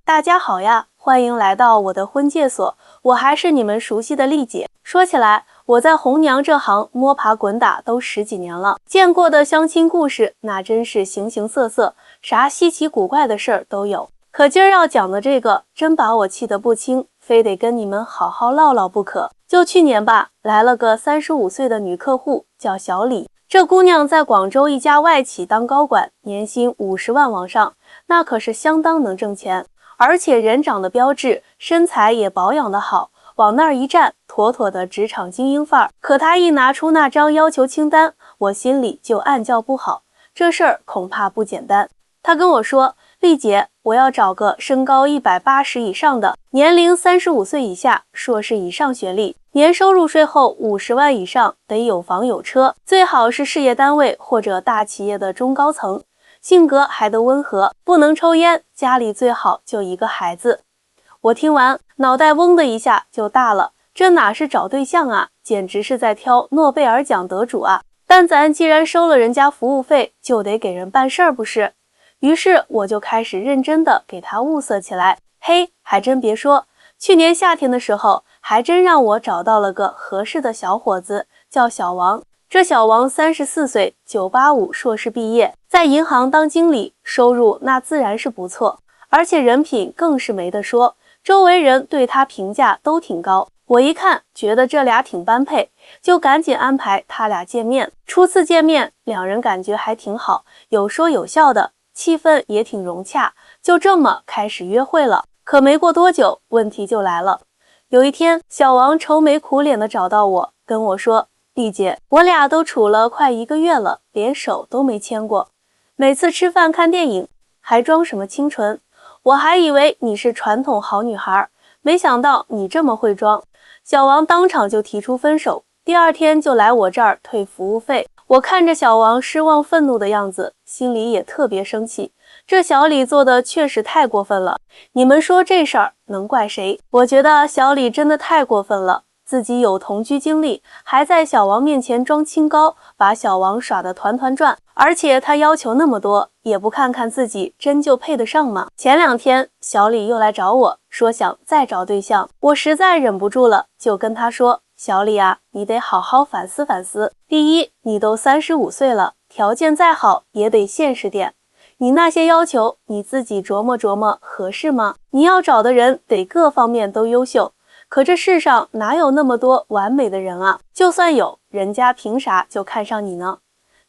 大家好呀，欢迎来到我的婚介所，我还是你们熟悉的丽姐。说起来，我在红娘这行摸爬滚打都10几年了，见过的相亲故事那真是形形色色，啥稀奇古怪的事儿都有。可今儿要讲的这个，真把我气得不轻，非得跟你们好好唠唠不可。就去年吧，来了个35岁的女客户，叫小李。这姑娘在广州一家外企当高管，年薪50万往上，那可是相当能挣钱。而且人长得标致，身材也保养得好，往那儿一站，妥妥的职场精英范儿。可他一拿出那张要求清单，我心里就暗叫不好，这事儿恐怕不简单。他跟我说，丽姐，我要找个身高180以上的，年龄35岁以下，硕士以上学历，年收入税后50万以上，得有房有车，最好是事业单位或者大企业的中高层。性格还得温和，不能抽烟，家里最好就一个孩子。我听完，脑袋嗡的一下就大了，这哪是找对象啊，简直是在挑诺贝尔奖得主啊！但咱既然收了人家服务费，就得给人办事儿不是？于是我就开始认真的给他物色起来。嘿，还真别说，去年夏天的时候，还真让我找到了个合适的小伙子，叫小王。这小王34岁，985硕士毕业，在银行当经理，收入那自然是不错，而且人品更是没得说，周围人对他评价都挺高。我一看，觉得这俩挺般配，就赶紧安排他俩见面。初次见面，两人感觉还挺好，有说有笑的，气氛也挺融洽，就这么开始约会了。可没过多久，问题就来了。有一天，小王愁眉苦脸的找到我，跟我说，丽姐，我俩都处了快1个月了，连手都没牵过。每次吃饭看电影，还装什么清纯？我还以为你是传统好女孩，没想到你这么会装。小王当场就提出分手，第2天就来我这儿退服务费。我看着小王失望愤怒的样子，心里也特别生气。这小李做的确实太过分了，你们说这事儿能怪谁？我觉得小李真的太过分了。自己有同居经历，还在小王面前装清高，把小王耍得团团转，而且他要求那么多，也不看看自己真就配得上吗？前2天，小李又来找我，说想再找对象，我实在忍不住了，就跟他说，小李啊，你得好好反思反思。第一，你都35岁了，条件再好也得现实点。你那些要求，你自己琢磨琢磨合适吗？你要找的人得各方面都优秀。可这世上哪有那么多完美的人啊？就算有，人家凭啥就看上你呢？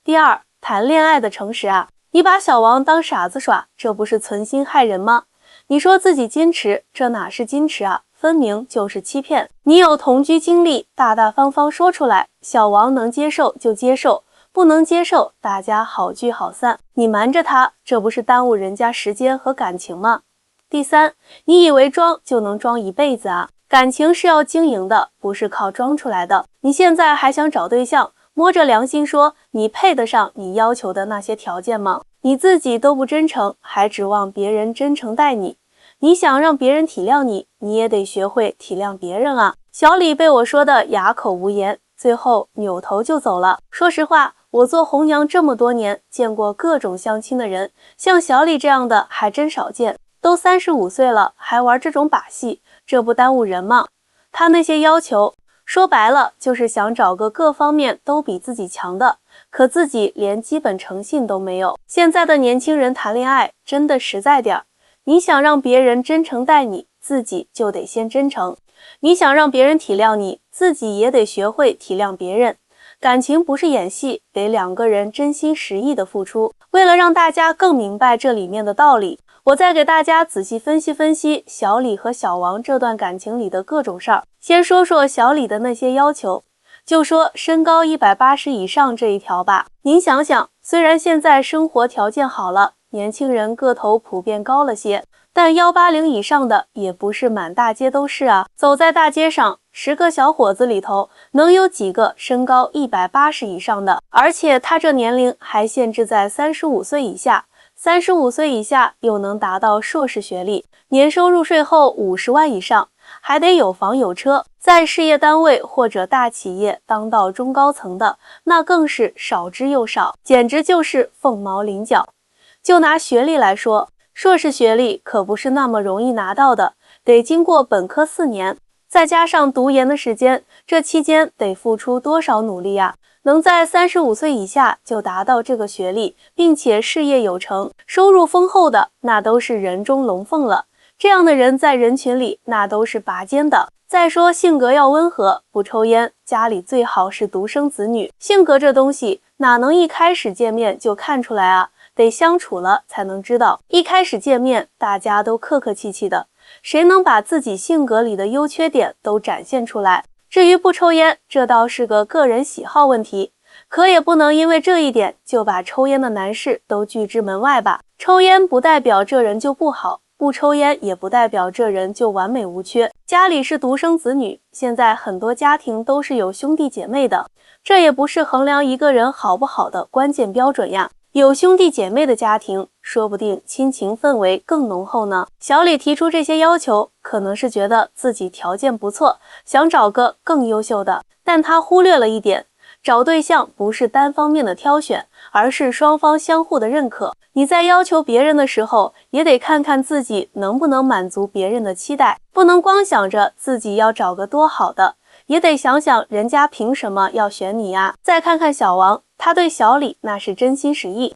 第二，谈恋爱的诚实啊，你把小王当傻子耍，这不是存心害人吗？你说自己矜持，这哪是矜持啊，分明就是欺骗。你有同居经历，大大方方说出来，小王能接受就接受，不能接受，大家好聚好散。你瞒着他，这不是耽误人家时间和感情吗？第三，你以为装就能装一辈子啊？感情是要经营的，不是靠装出来的。你现在还想找对象，摸着良心说，你配得上你要求的那些条件吗？你自己都不真诚，还指望别人真诚待你？你想让别人体谅你，你也得学会体谅别人啊。小李被我说的哑口无言，最后扭头就走了。说实话，我做红娘这么多年，见过各种相亲的人，像小李这样的还真少见。都35岁了，还玩这种把戏，这不耽误人吗？他那些要求，说白了就是想找个各方面都比自己强的，可自己连基本诚信都没有。现在的年轻人谈恋爱真的实在点儿，你想让别人真诚待你，自己就得先真诚；你想让别人体谅你，自己也得学会体谅别人。感情不是演戏，得2个人真心实意的付出。为了让大家更明白这里面的道理，我再给大家仔细分析分析小李和小王这段感情里的各种事儿。先说说小李的那些要求，就说身高180以上这一条吧。您想想，虽然现在生活条件好了，年轻人个头普遍高了些，但180以上的也不是满大街都是啊。走在大街上，10个小伙子里头，能有几个身高180以上的？而且他这年龄还限制在35岁以下。35岁以下又能达到硕士学历，年收入税后50万以上，还得有房有车，在事业单位或者大企业当到中高层的，那更是少之又少，简直就是凤毛麟角。就拿学历来说，硕士学历可不是那么容易拿到的，得经过本科4年，再加上读研的时间，这期间得付出多少努力啊！能在35岁以下就达到这个学历，并且事业有成、收入丰厚的，那都是人中龙凤了。这样的人在人群里那都是拔尖的。再说性格要温和，不抽烟，家里最好是独生子女。性格这东西哪能一开始见面就看出来啊？得相处了才能知道。一开始见面大家都客客气气的，谁能把自己性格里的优缺点都展现出来？至于不抽烟，这倒是个个人喜好问题，可也不能因为这一点就把抽烟的男士都拒之门外吧。抽烟不代表这人就不好，不抽烟也不代表这人就完美无缺。家里是独生子女，现在很多家庭都是有兄弟姐妹的，这也不是衡量一个人好不好的关键标准呀。有兄弟姐妹的家庭，说不定亲情氛围更浓厚呢。小李提出这些要求，可能是觉得自己条件不错，想找个更优秀的，但他忽略了一点，找对象不是单方面的挑选，而是双方相互的认可。你在要求别人的时候，也得看看自己能不能满足别人的期待，不能光想着自己要找个多好的，也得想想人家凭什么要选你呀。再看看小王，他对小李那是真心实意。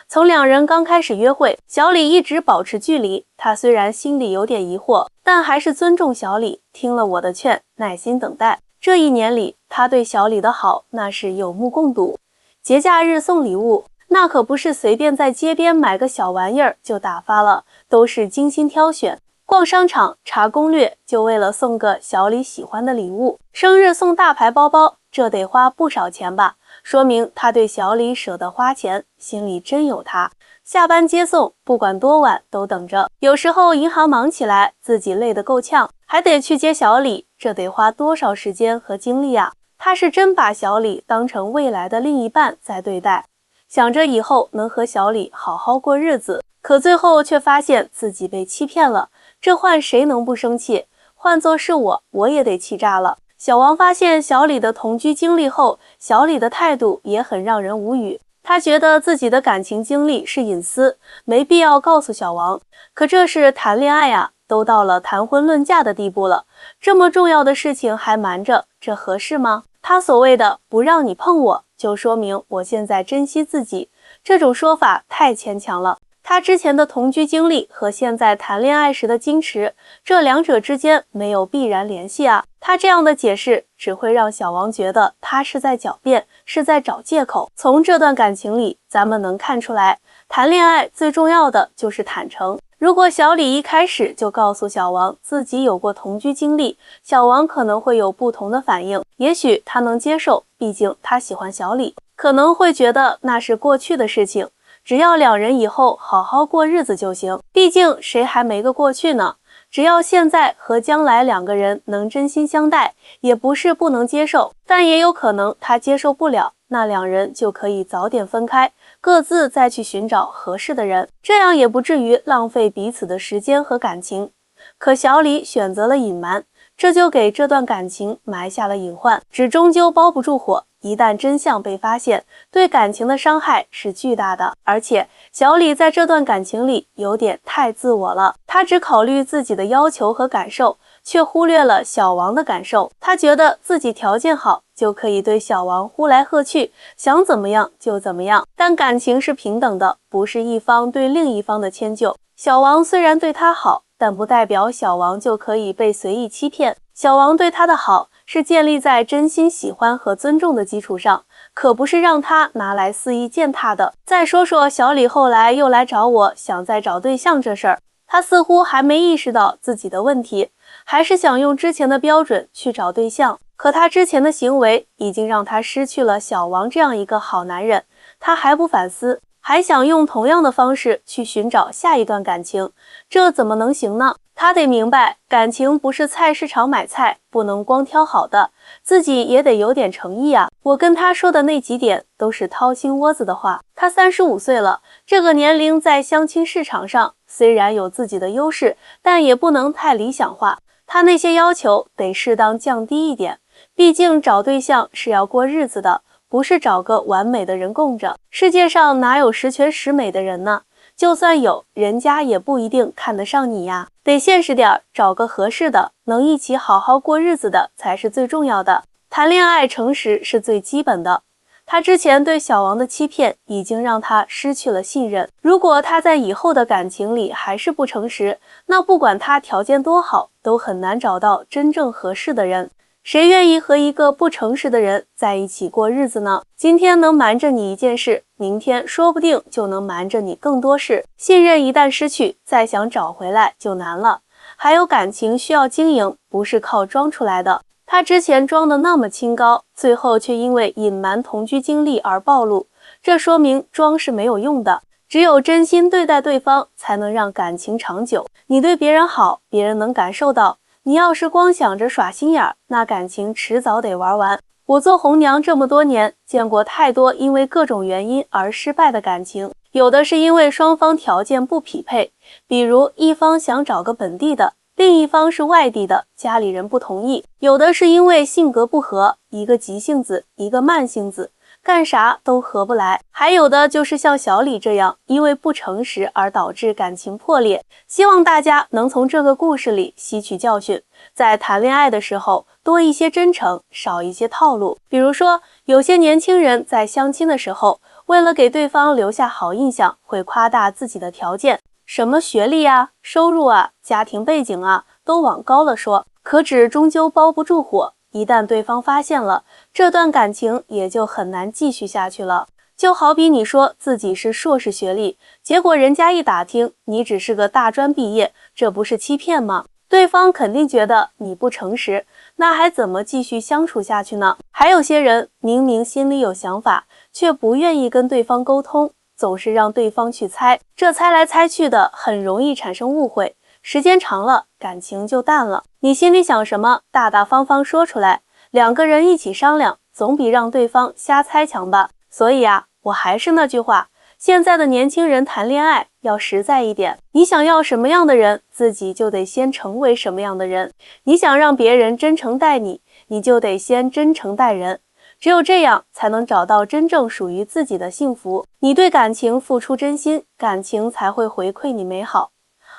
从2人刚开始约会，小李一直保持距离，他虽然心里有点疑惑，但还是尊重小李，听了我的劝，耐心等待。这1年里，他对小李的好那是有目共睹。节假日送礼物，那可不是随便在街边买个小玩意儿就打发了，都是精心挑选。逛商场查攻略，就为了送个小李喜欢的礼物。生日送大牌包包，这得花不少钱吧，说明他对小李舍得花钱，心里真有他。下班接送，不管多晚都等着。有时候银行忙起来，自己累得够呛，还得去接小李，这得花多少时间和精力啊！他是真把小李当成未来的另一半在对待，想着以后能和小李好好过日子，可最后却发现自己被欺骗了，这换谁能不生气？换作是我也得气炸了。小王发现小李的同居经历后，小李的态度也很让人无语。他觉得自己的感情经历是隐私，没必要告诉小王。可这是谈恋爱啊，都到了谈婚论嫁的地步了，这么重要的事情还瞒着，这合适吗？他所谓的不让你碰我，就说明我现在珍惜自己，这种说法太牵强了。他之前的同居经历和现在谈恋爱时的矜持，这2者之间没有必然联系啊。他这样的解释只会让小王觉得他是在狡辩，是在找借口。从这段感情里，咱们能看出来，谈恋爱最重要的就是坦诚。如果小李一开始就告诉小王自己有过同居经历，小王可能会有不同的反应。也许他能接受，毕竟他喜欢小李，可能会觉得那是过去的事情，只要2人以后好好过日子就行，毕竟谁还没个过去呢？只要现在和将来2个人能真心相待，也不是不能接受，但也有可能他接受不了，那2人就可以早点分开，各自再去寻找合适的人，这样也不至于浪费彼此的时间和感情。可小李选择了隐瞒，这就给这段感情埋下了隐患，纸终究包不住火。一旦真相被发现，对感情的伤害是巨大的。而且小李在这段感情里有点太自我了，他只考虑自己的要求和感受，却忽略了小王的感受。他觉得自己条件好，就可以对小王呼来喝去，想怎么样就怎么样。但感情是平等的，不是一方对另一方的迁就。小王虽然对他好，但不代表小王就可以被随意欺骗。小王对他的好是建立在真心喜欢和尊重的基础上，可不是让他拿来肆意践踏的。再说说小李后来又来找我，想再找对象这事儿，他似乎还没意识到自己的问题，还是想用之前的标准去找对象。可他之前的行为已经让他失去了小王这样一个好男人，他还不反思，还想用同样的方式去寻找下一段感情，这怎么能行呢？他得明白，感情不是菜市场买菜，不能光挑好的，自己也得有点诚意啊。我跟他说的那几点都是掏心窝子的话。他35岁了，这个年龄在相亲市场上虽然有自己的优势，但也不能太理想化。他那些要求得适当降低一点，毕竟找对象是要过日子的，不是找个完美的人供着。世界上哪有十全十美的人呢？就算有，人家也不一定看得上你呀。得现实点，找个合适的，能一起好好过日子的才是最重要的。谈恋爱诚实是最基本的。他之前对小王的欺骗已经让他失去了信任，如果他在以后的感情里还是不诚实，那不管他条件多好，都很难找到真正合适的人。谁愿意和一个不诚实的人在一起过日子呢？今天能瞒着你一件事，明天说不定就能瞒着你更多事。信任一旦失去，再想找回来就难了。还有感情需要经营，不是靠装出来的。他之前装的那么清高，最后却因为隐瞒同居经历而暴露，这说明装是没有用的。只有真心对待对方，才能让感情长久。你对别人好，别人能感受到。你要是光想着耍心眼儿，那感情迟早得玩完。我做红娘这么多年，见过太多因为各种原因而失败的感情，有的是因为双方条件不匹配，比如一方想找个本地的，另一方是外地的，家里人不同意；有的是因为性格不合，一个急性子，一个慢性子，干啥都合不来；还有的就是像小李这样，因为不诚实而导致感情破裂。希望大家能从这个故事里吸取教训，在谈恋爱的时候多一些真诚，少一些套路。比如说，有些年轻人在相亲的时候，为了给对方留下好印象，会夸大自己的条件，什么学历啊、收入啊、家庭背景啊，都往高了说。可纸终究包不住火，一旦对方发现了，这段感情也就很难继续下去了。就好比你说自己是硕士学历，结果人家一打听，你只是个大专毕业，这不是欺骗吗？对方肯定觉得你不诚实，那还怎么继续相处下去呢？还有些人明明心里有想法，却不愿意跟对方沟通，总是让对方去猜，这猜来猜去的，很容易产生误会，时间长了，感情就淡了。你心里想什么，大大方方说出来，两个人一起商量，总比让对方瞎猜强吧。所以啊，我还是那句话，现在的年轻人谈恋爱要实在一点，你想要什么样的人，自己就得先成为什么样的人。你想让别人真诚待你，你就得先真诚待人。只有这样，才能找到真正属于自己的幸福。你对感情付出真心，感情才会回馈你美好。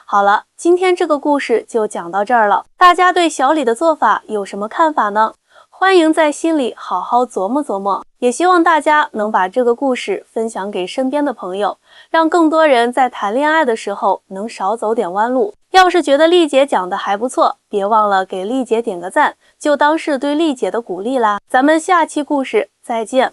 好了，今天这个故事就讲到这儿了。大家对小李的做法有什么看法呢？欢迎在心里好好琢磨琢磨，也希望大家能把这个故事分享给身边的朋友，让更多人在谈恋爱的时候能少走点弯路。要是觉得丽姐讲的还不错，别忘了给丽姐点个赞，就当是对丽姐的鼓励啦。咱们下期故事再见。